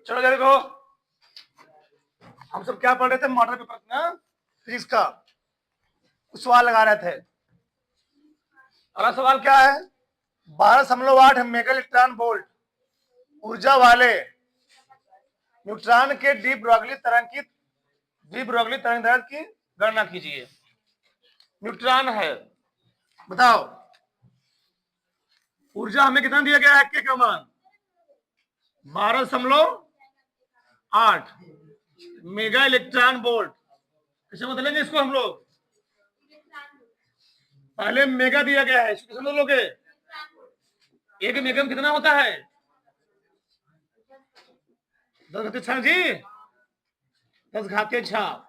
चलो देखो, हम सब क्या पढ़ रहे थे मॉडल पेपर ना, फिजिक्स का कुछ सवाल लगा रहे थे। अगला सवाल क्या है, 12.8 मेगा इलेक्ट्रॉन वोल्ट ऊर्जा वाले न्यूट्रॉन के डी ब्रोगली तरंग दैर्ध्य की गणना कीजिए। न्यूट्रॉन है, बताओ ऊर्जा हमें कितना दिया गया है, के का मान 12.8 मेगा इलेक्ट्रॉन वोल्ट। कैसे बदलेंगे इसको हम लोग, पहले मेगा दिया गया है, इसको समझ लोगे। एक मेगा में कितना होता है 10⁶ जी, 10⁶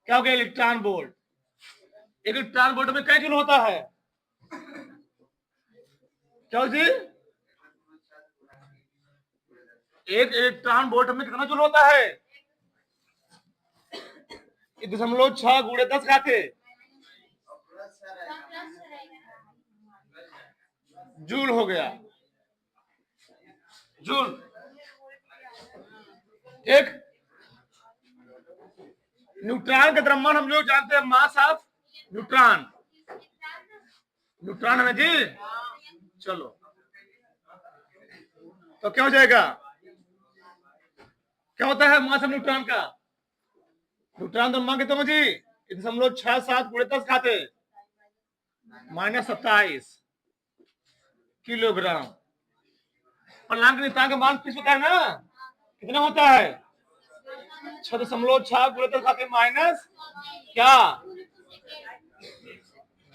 क्या हो गया इलेक्ट्रॉन वोल्ट। एक इलेक्ट्रॉन वोल्ट में कई जूल होता है, क्या जी, एक इलेक्ट्रॉन वोल्ट में कितना जूल होता है 1.6 गुणे 10 घाते जूल हो गया, जूल। एक न्यूट्रॉन का द्रव्यमान हम लोग जानते हैं, मास ऑफ न्यूट्रॉन, न्यूट्रॉन है ना जी। चलो तो क्या हो जाएगा, क्या होता है मास ऑफ न्यूट्रॉन का, न्यूट्रॉन द्रव्यमान कितना हो जी 1.67 गुणे 10 घाते -27 किलोग्राम। प्लांक नियतांक का मान किस होता है ना, कितना होता है 6.6 गुणे 10 घाते माइनस क्या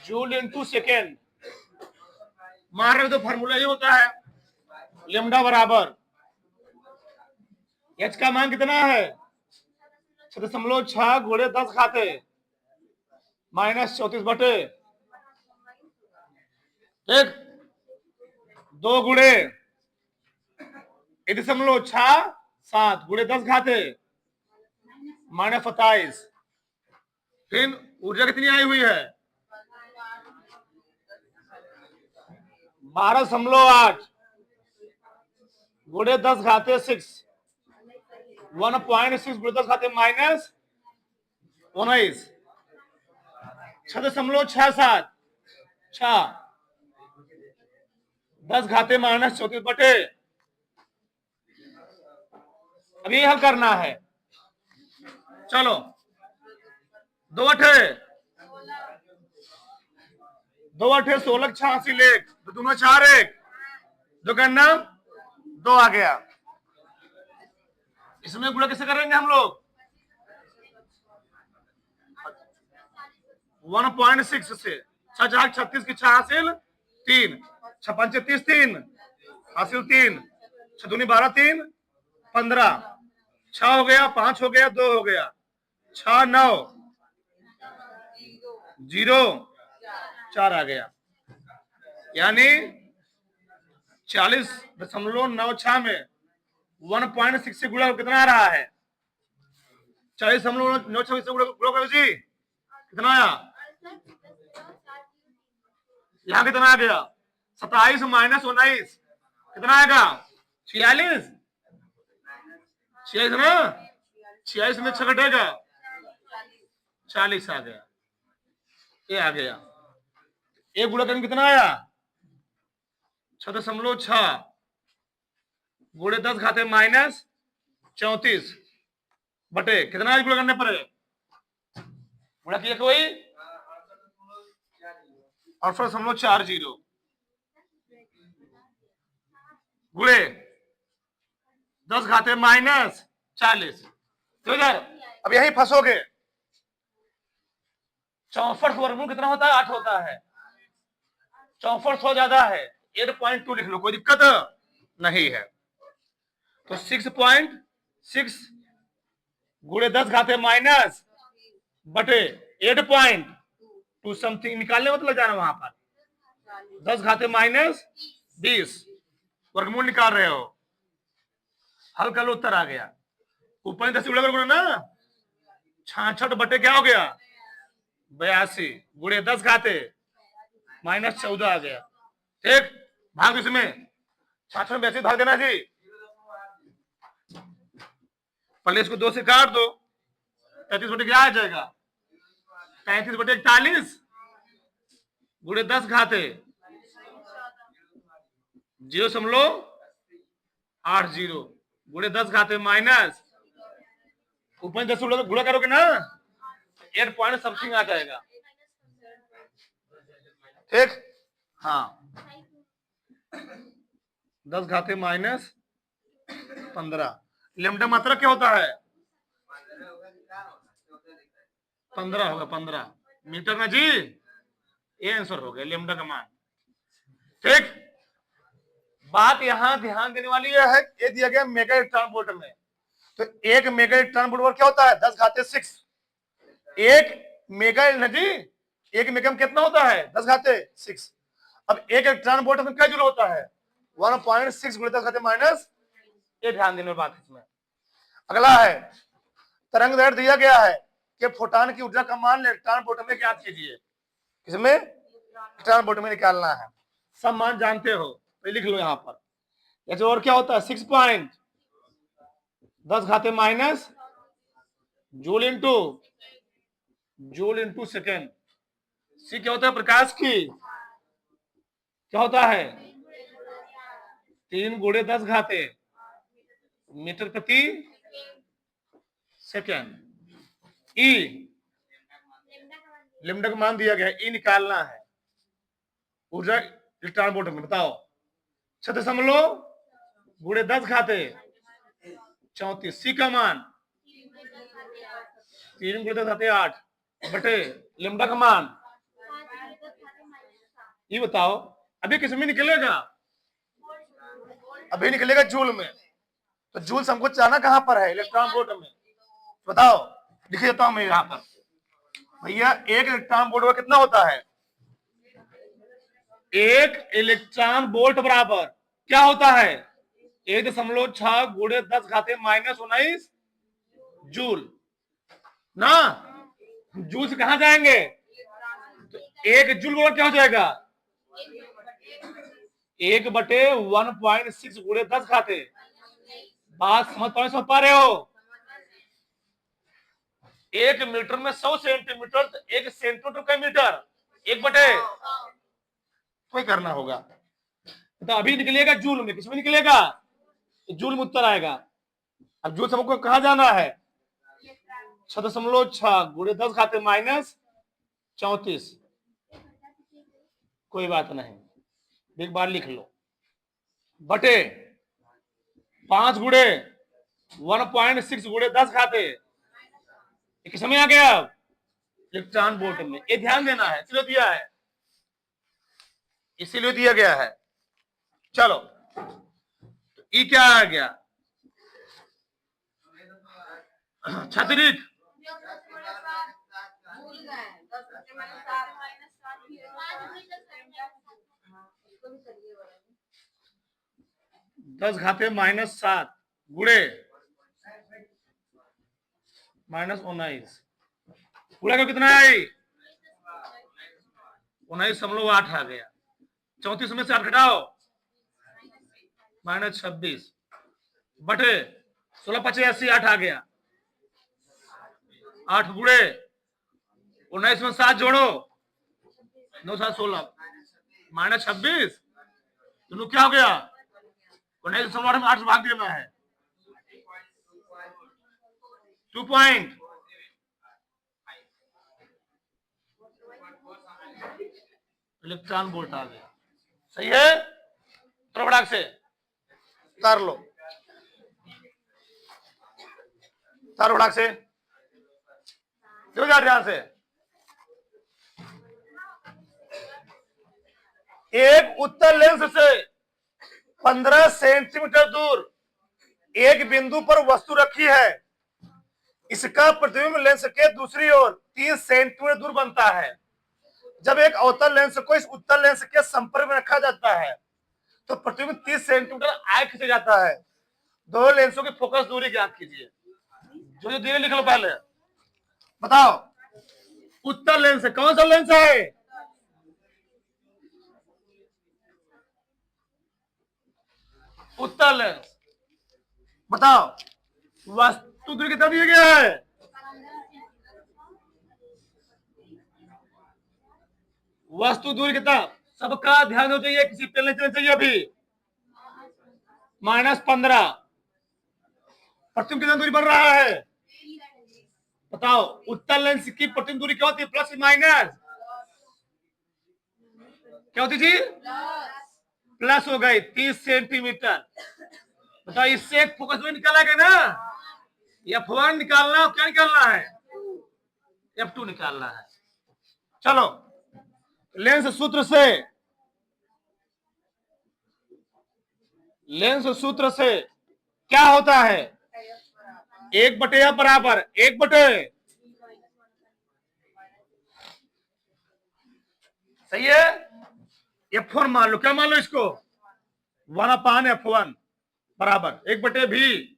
जूल इंटू सेकेंड। मान रहे तो फॉर्मूला ये होता है लेमडा बराबर एच का मान कितना है 6.6 गुणे 10 घाते -34 बटे एक 2 गुणे 1.67 गुणे 10 घाते -27। फिर ऊर्जा कितनी आई हुई है 12.8 गुणे 10 घाते 6 1.6 गुणे 10 घाते -19 6.67 10 घाते -34 बटे, अभी हल करना है। चलो 2 अठे 16 86 लेख, तो दोनों 4 1 जो करना 2 आ गया। इसमें गुणा कैसे करेंगे हम लोग 1.6 से 6 36 की 6 हासिल 3 6 5 30 3 हासिल 3 6 दूनी 12 3 15 6 हो गया 5 हो गया 2 हो गया 6 9 0 4 आ गया, यानी 40.96 में 1.6 से गुणा कितना आ रहा है 40.96 से गुणा जी कितना आया, यहां कितना आ गया 27 माइनस 19 कितना आएगा 46 ना 46 में 6 घटेगा 40 आ गया, ये आ गया। एक गुणा करने कितना आया 6.6 गुणे 10 घाते -34 बटे कितना गुणा करने पर गुणा किया कोई 8.40 गुणे 10 घाते -40। तो इधर अब यही फंसोगे 64 वर्गमूल कितना होता है 8 होता है, 64 100 ज्यादा है 8.2 लिख लो, कोई दिक्कत नहीं है। तो 6.6 गुणे 10 घाते माइनस बटे 8.2 समथिंग निकालने मतलब जाना वहां पर 10 घाते -20 वर्गमूल निकाल रहे हो, हल कर लो उत्तर आ गया। ऊपर 10 गुणा ना 66 बटे क्या हो गया 82 गुणे 10 घाते -14 आ गया। ठीक, भाग इसमें 66 में 82 भाग देना जी, पहले इसको 2 से काट दो, 33 बटे क्या आ जाएगा, 33 बटे 41 गुणे 10 घाते 0.80 गुणे 10 घाते माइनस ऊपर 10 गुणा करोगे ना 8 पॉइंट समथिंग आ जाएगा। ठीक, हाँ 10 घाते माइनस 15। लैम्डा मात्रा क्या होता है, 15 होगा, 15 मीटर ना जी, ये आंसर हो गया लैम्डा का मान। ठीक, बात यहां ध्यान देने वाली है, ये दिया गया मेगा इलेक्ट्रॉन वोल्ट में, तो 1 मेगा इलेक्ट्रॉन वोल्ट क्या होता है, 10 घाते 6। 1 मेगा जी, 1 मेगा में कितना होता है, 10 घाते 6। अब 1 इलेक्ट्रॉन वोल्ट में क्या जूल होता है, 1.6 गुणे 10 घाते माइनस, ये ध्यान देने वाली बात इसमें। अगला है तरंग दैर्घ्य दिया गया है कि फोटॉन की ऊर्जा का मान इलेक्ट्रॉन वोल्ट में ज्ञात कीजिए। किसमें, इलेक्ट्रॉन वोल्ट में निकालना है। सब मान जानते हो तो लिख लो यहां पर। जैसे और क्या होता है, 6.10 घाते माइनस जूल इंटू सेकेंड। सी क्या होता है, प्रकाश की क्या होता है, 3 गुणे 10 घाते मीटर प्रति सेकेंड। ई लैम्डा का मान दिया गया है, ई निकालना है। ऊर्जा इलेक्ट्रॉन वोल्ट में बताओ, 6 गुणे 10 घाते 34। सी का मान 3 गुणे 10 घाते 8 बटे लैम्डा का मान, ये बताओ अभी किसमें निकलेगा, अभी निकलेगा जूल में। तो जूल हमको चाहना कहां पर है, इलेक्ट्रॉन वोल्ट में। बताओ, लिख देता हूं मैं यहां पर। भैया 1 इलेक्ट्रॉन वोल्ट कितना होता है, 1 इलेक्ट्रॉन वोल्ट बराबर क्या होता है, 1.6 गुणे 10 घाते माइनस 19 जूल ना। जूल से कहां जाएंगे, तो 1 जूल बराबर क्या हो जाएगा, 1 बटे 1.6 गुणे 10 घाते। बात समझ पा रहे हो, 1 मीटर में 100 सेंटीमीटर, तो 1 सेंटीमीटर का मीटर 1 बटे तो करना होगा। तो अभी निकलेगा जूल में, किसमें निकलेगा, जूल में उत्तर आएगा। अब जूल हमको कहा जाना है, 6.6 गुणे 10 घाते माइनस 34। कोई बात नहीं, एक बार लिख लो, बटे 5 गुणे 1.6 गुणे 10 घाते, किस समय आ गया, इलेक्ट्रॉन वोल्ट में। ये ध्यान देना है, इसलिए दिया है, इसीलिए दिया गया है। चलो, तो ई क्या आ गया, छतरिक दस घाते माइनस 7 गुणे माइनस 19 गुणा का कितना है, 19.8 आ गया। 34 में से 8 घटाओ माइनस 26 बटे 16 × 85 8 आ गया। 8 गुणे 19 में 7 जोड़ो 9 7 16 माइनस 26, दोनों क्या हो गया, 19.8 में 8 से भाग देना है, 2 पॉइंट इलेक्ट्रॉन वोल्ट आ गया। सही है, फटाक से तार लो, तार फटाक से ध्यान से। एक उत्तल लेंस से 15 सेंटीमीटर दूर एक बिंदु पर वस्तु रखी है, इसका प्रतिबिंब लेंस के दूसरी ओर 30 सेंटीमीटर दूर बनता है। जब एक अवतल लेंस को इस उत्तल लेंस के संपर्क में रखा जाता है तो प्रतिबिंब 30 सेंटीमीटर आगे खींचा जाता है। दोनों लेंसों की फोकस दूरी ज्ञात कीजिए। जो धीरे लिख लो, पहले बताओ उत्तल लेंस कौन सा लेंस है, उत्तल लेंस। बताओ वस्तु दूरी कितना दिया गया है? वस्तु दूरी कितना? सबका ध्यान हो चाहिए, किसी पे नहीं चलना चाहिए अभी। -15। प्रतिबिंब कितना दूरी बढ़ रहा है? बताओ, उत्तल लेंस की प्रतिबिंब दूरी क्या होती है? प्लस माइनस क्या होती थी? प्लस हो गई 30 सेंटीमीटर। बताओ, इससे एक फोकस दूरी निकाला गया ना? F1 निकालना, क्या निकालना है? F2 निकालना है। चलो, लेंस सूत्र से, लेंस सूत्र से क्या होता है? 1/F बराबर 1/, सही है। F1 मान लो, क्या मान लो इसको? 1/F1 बराबर 1/V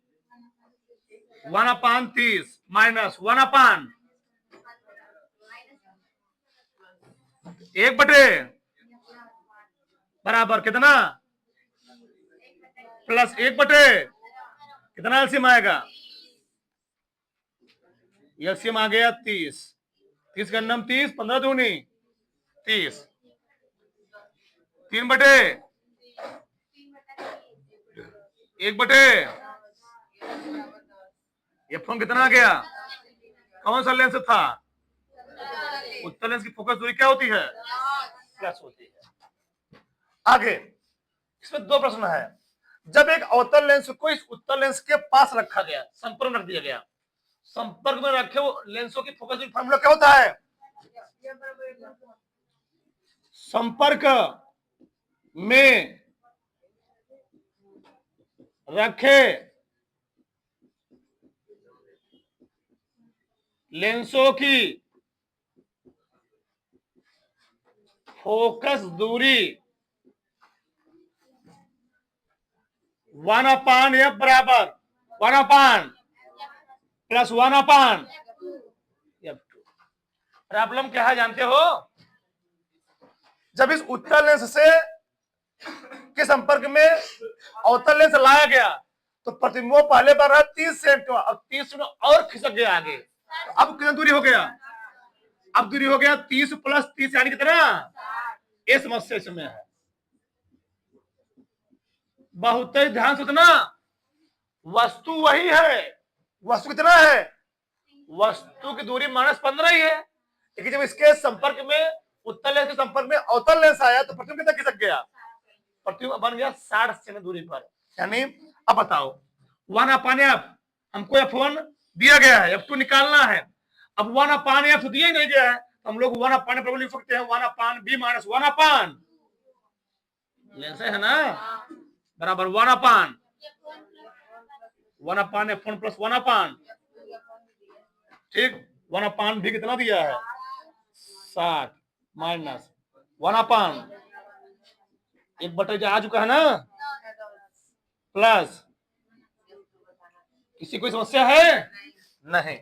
1/30 माइनस 1/, 1/, बराबर कितना? प्लस 1/, कितना एलसीएम आएगा? एलसीएम आ गया 30। 30 का नम 30, 15 दूनी 30, 3/, 1/, F1 कितना आ गया? कौन सा लेंस था? उत्तल लेंस की फोकस दूरी क्या होती है? प्लस होती है। आगे इसमें दो प्रश्न है। जब एक अवतल लेंस को इस उत्तल लेंस के पास रखा गया, संपर्क में रख दिया गया, संपर्क में रखे वो लेंसों की फोकस दूरी फॉर्मूला क्या होता है? संपर्क में रखे लेंसों की फोकस दूरी 1/F बराबर 1/, प्लस 1/F2। प्रॉब्लम क्या है जानते हो? जब इस उत्तल लेंस से के संपर्क में अवतल लेंस लाया गया तो प्रतिबिंब पहले बढ़ रहा है 30 सेंटीमीटर, अब 30 सेंटीमीटर और खिसक गया आगे। अब कितना दूरी हो गया? अब दूरी हो गया 30 प्लस 30 यानी कितना? ये समस्या इसमें है, बहुत ही ध्यान से सुनना। वस्तु वही है, वस्तु कितना है? वस्तु की दूरी -15 ही है, लेकिन जब इसके संपर्क में उत्तल लेंस के संपर्क में अवतल लेंस आया तो प्रतिबिंब कितना खिसक गया? प्रतिबिंब बन गया 60 सेंटीमीटर दूरी पर। यानी अब बताओ, 1/F हमको F1 दिया गया है, F2 निकालना है। अब 1/F दिया ही नहीं गया है, हम लोग 1/F लिख सकते हैं 1/B माइनस 1/, लेंस है ना, बराबर 1/, 1/F1 प्लस 1/, ठीक। 1/B कितना दिया है? 60 माइनस 1/, 1/, आ चुका है ना, प्लस। किसी कोई समस्या है? नहीं।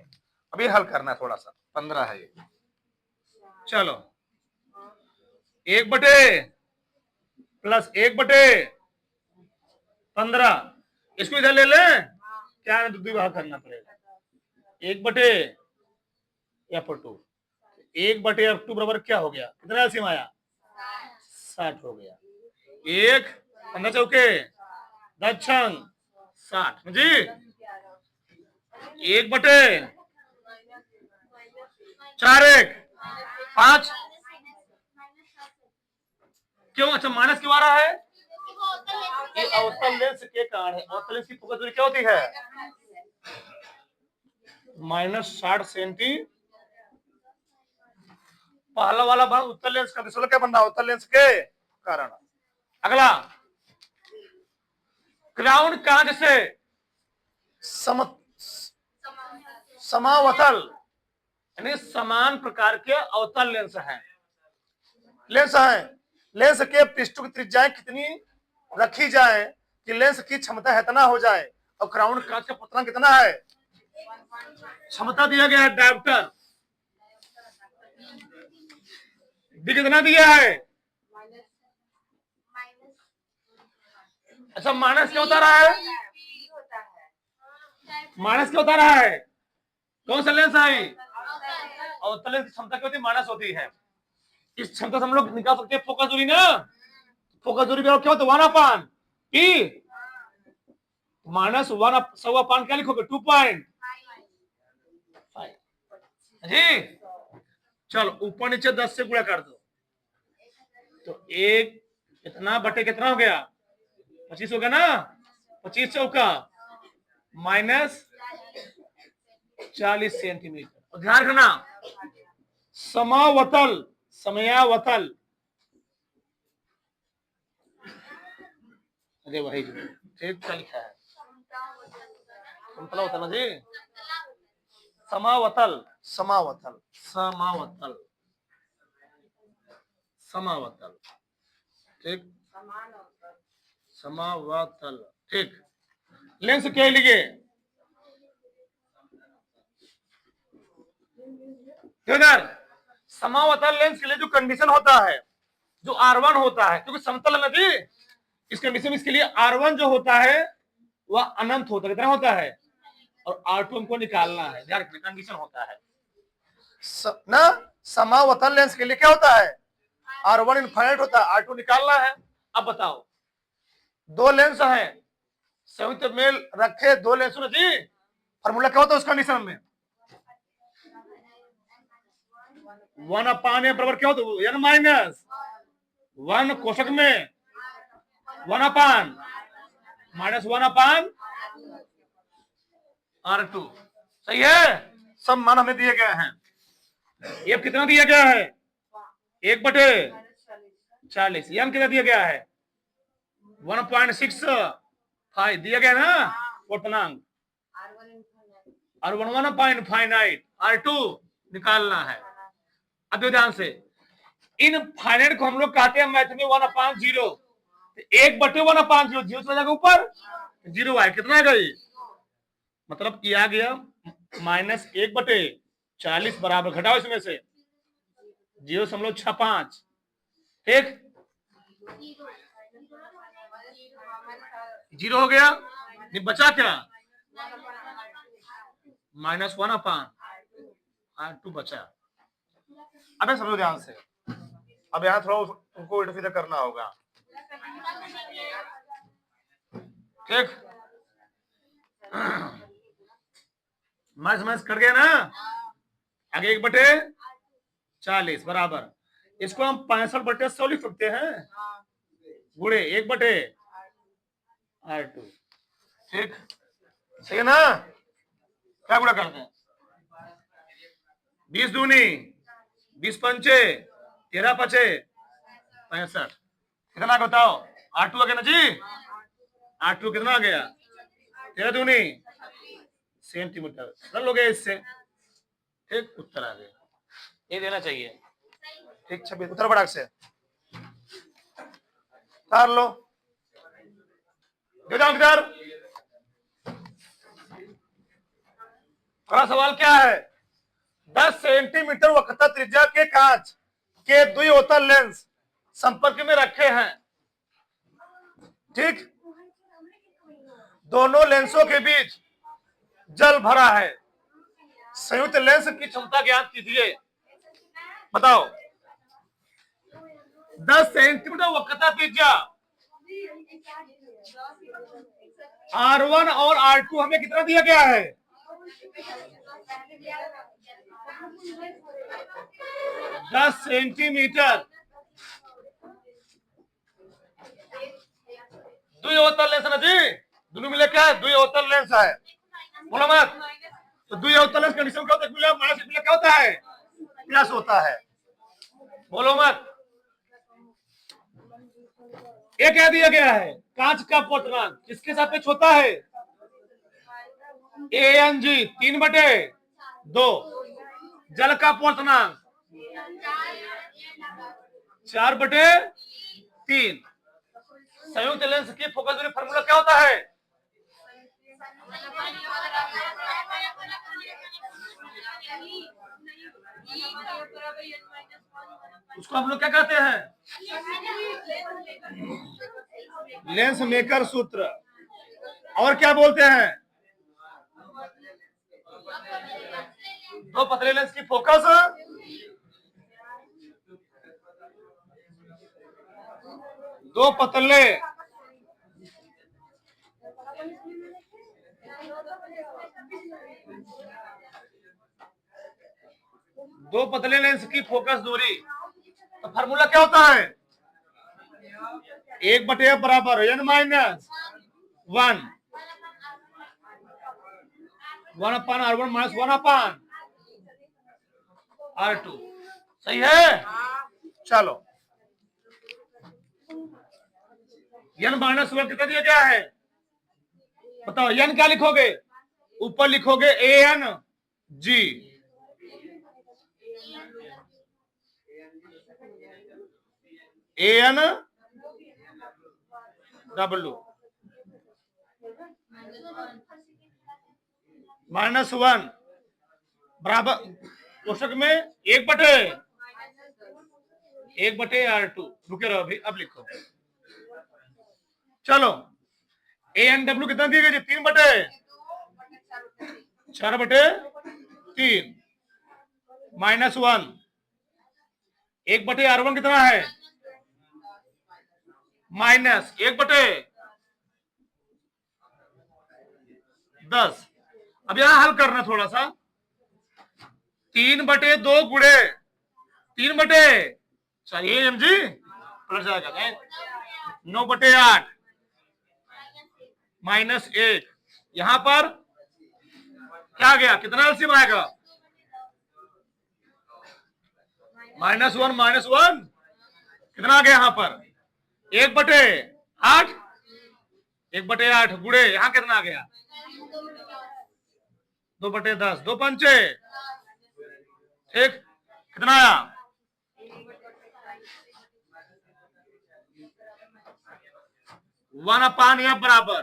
अभी हल करना थोड़ा सा, 15 है ये। चलो, 1/, प्लस 1/15, इसको इधर ले लें, क्या है, द्विभाग करना पड़ेगा। 1/F2, 1/F2 बराबर क्या हो गया? कितना एलसीएम आया? 60 हो गया। 1 15 चौके 10 छंग 60 जी। 1/4 1 5, क्यों? अच्छा, माइनस क्यों आ रहा है? ये अवतल लेंस के कारण है। अवतल लेंस की फोकस दूरी क्या होती है? -60 सेंटी। पहला वाला भाग उत्तल लेंस का, दूसरा क्या बनना? उत्तल लेंस के कारण। अगला, क्राउन कांच से समावतल यानी समान प्रकार के अवतल लेंस हैं। लेंस के पृष्ठों की त्रिज्याएं कितनी रखी जाए कि लेंस की क्षमता इतना हो जाए? और क्राउन कांच का पतला कितना है? क्षमता दिया गया है डायोप्टर, भी कितना दिया है? अच्छा, माइनस क्यों होता रहा है? माइनस क्या होता रहा है? कौन सा लेंस है? अवतल लेंस की क्षमता क्या होती है? माइनस होती है। इस क्षमता से हम लोग निकाल सकते हैं फोकस दूरी ना। फोकस दूरी क्या होता है? 1/P माइनस 1/1/, क्या लिखोगे? 2.5 जी। चलो ऊपर नीचे 10 से गुणा कर दो, तो एक कितना बटे कितना हो गया? 25 हो गया ना। 25 चौका -40 सेंटीमीटर। और ध्यान रखना समावतल, समयावतल, अरे वही ठीक क्या लिखा है? समतला होता ना जी। समावतल, समावतल, समावतल, समावतल, ठीक, समावतल, ठीक। लेंस के लिए समावतल लेंस के लिए जो कंडीशन होता है, जो R1 होता है, क्योंकि समतल है ना जी, इस कंडीशन में इसके लिए R1 जो होता है वह अनंत होता है। कितना होता है? और R2 हमको निकालना है। ध्यान रखना कंडीशन होता है ना। समावतल लेंस के लिए क्या होता है? R1 इनफाइनाइट होता है, R2 निकालना है। अब बताओ, दो लेंस है, संयुक्त मेल रखे दो लेंस ना जी, फॉर्मूला क्या होता है उस कंडीशन में? 1/n बराबर क्या होता है? n माइनस 1 कोशक में 1/, -1/R2। सही है। सब मान हमें दिए गए हैं। ये कितना दिया गया है? 1/40। यम कितना दिया गया है? 1.65 दिया गया ना पूर्णांक। R1 1.58, R2 निकालना है। अब ध्यान से, इन फाइनाइट को हम लोग कहते हैं मैथ में 1/0। 1/1/0, जीरो चला जाएगा ऊपर, जीरो आए, कितना आएगा ये? मतलब ये आ गया -1/40 बराबर, घटाओ इसमें से 0.65, ठीक, जीरो हो गया। नहीं बचा क्या? -1/R2 बचा। अबे समझो ध्यान से, अब यहाँ थोड़ा उनको उल्टा सीधा करना होगा, ठीक। माइनस कर गया ना, आगे 1/40 बराबर, इसको हम 65/100 लिख सकते हैं, गुणे 1/R2, ठीक, सही है ना। क्या गुणा करते हैं? 20 दूनी 20 पंचे 13 पचे 65, कितना बताओ? R2 आ गया ना जी। R2 कितना आ गया? 13 दूनी सेंटीमीटर। कर लोगे इससे, ठीक, उत्तर आ गया। ये देना चाहिए, ठीक। 26 उत्तर बड़ा से कर लो। इधर अगला सवाल क्या है? 10 सेंटीमीटर वक्रता त्रिज्या के कांच के द्विअवतल लेंस संपर्क में रखे हैं, ठीक। दोनों लेंसों के बीच जल भरा है, संयुक्त लेंस की क्षमता ज्ञात कीजिए। बताओ, 10 सेंटीमीटर वक्रता त्रिज्या, R1 और R2 हमें कितना दिया गया है? 10 सेंटीमीटर। द्विअवतल लेंस ना जी, दोनों मिले क्या है? द्विअवतल लेंस है। बोलो मत। तो द्विअवतल लेंस कंडीशन क्या होता है? माइनस क्या होता है? प्लस होता है। बोलो मत। ये क्या दिया गया है? कांच का पूर्णांक किसके सापेक्ष होता है? ANG 3/2। जल का पूर्णांक 4/3। संयुक्त लेंस की फोकस दूरी फार्मूला क्या होता है? उसको हम लोग क्या कहते हैं? लेंस मेकर सूत्र। और क्या बोलते हैं? दो पतले लेंस की फोकस, दो पतले लेंस की फोकस दूरी। तो फार्मूला क्या होता है? 1/f बराबर n minus 1 1/r1 minus 1/r2। सही है? चलो, n माइनस 1 कितना दिया गया है? बताओ, n क्या लिखोगे? ऊपर लिखोगे an g, an w minus 1 बराबर कोष्टक में 1/r2। रुके रहो अभी, अब लिखो। चलो, ANW कितना दिए गए? 4/3 माइनस 1 1/r1 कितना है? माइनस 1/10। अब यहां हल करना थोड़ा सा। 3/2 गुणे 3/, चाहिए एमजी पलट जाएगा। 9/8 माइनस 1, यहां पर क्या गया? कितना एलसीएम आएगा? -1 -1 कितना आ गया यहां पर? 1/8 1/8 गुणे यहां कितना आ गया? 2/10 2 पंचे, ठीक, कितना आया? 1/f बराबर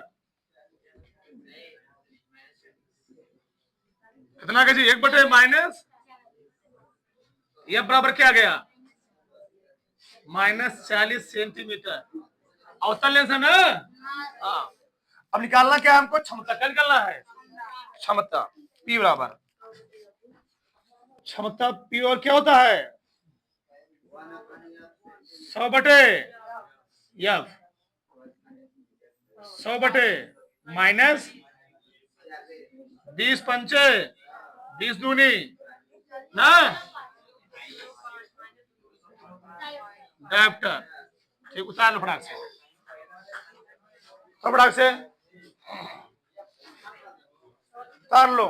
कितना का जी? 1/, माइनस f बराबर क्या गया? -40 सेंटीमीटर। अवतल लेंस है ना? हाँ। अब निकालना क्या है हमको? क्षमता। क्या निकालना है? क्षमता। P बराबर क्षमता P, और क्या होता है? 100/f 100/ माइनस 20 पंचे 20 दूनी ना, डायप्टर। ठीक, उतार लो फटाक से, फटाक से उतार लो।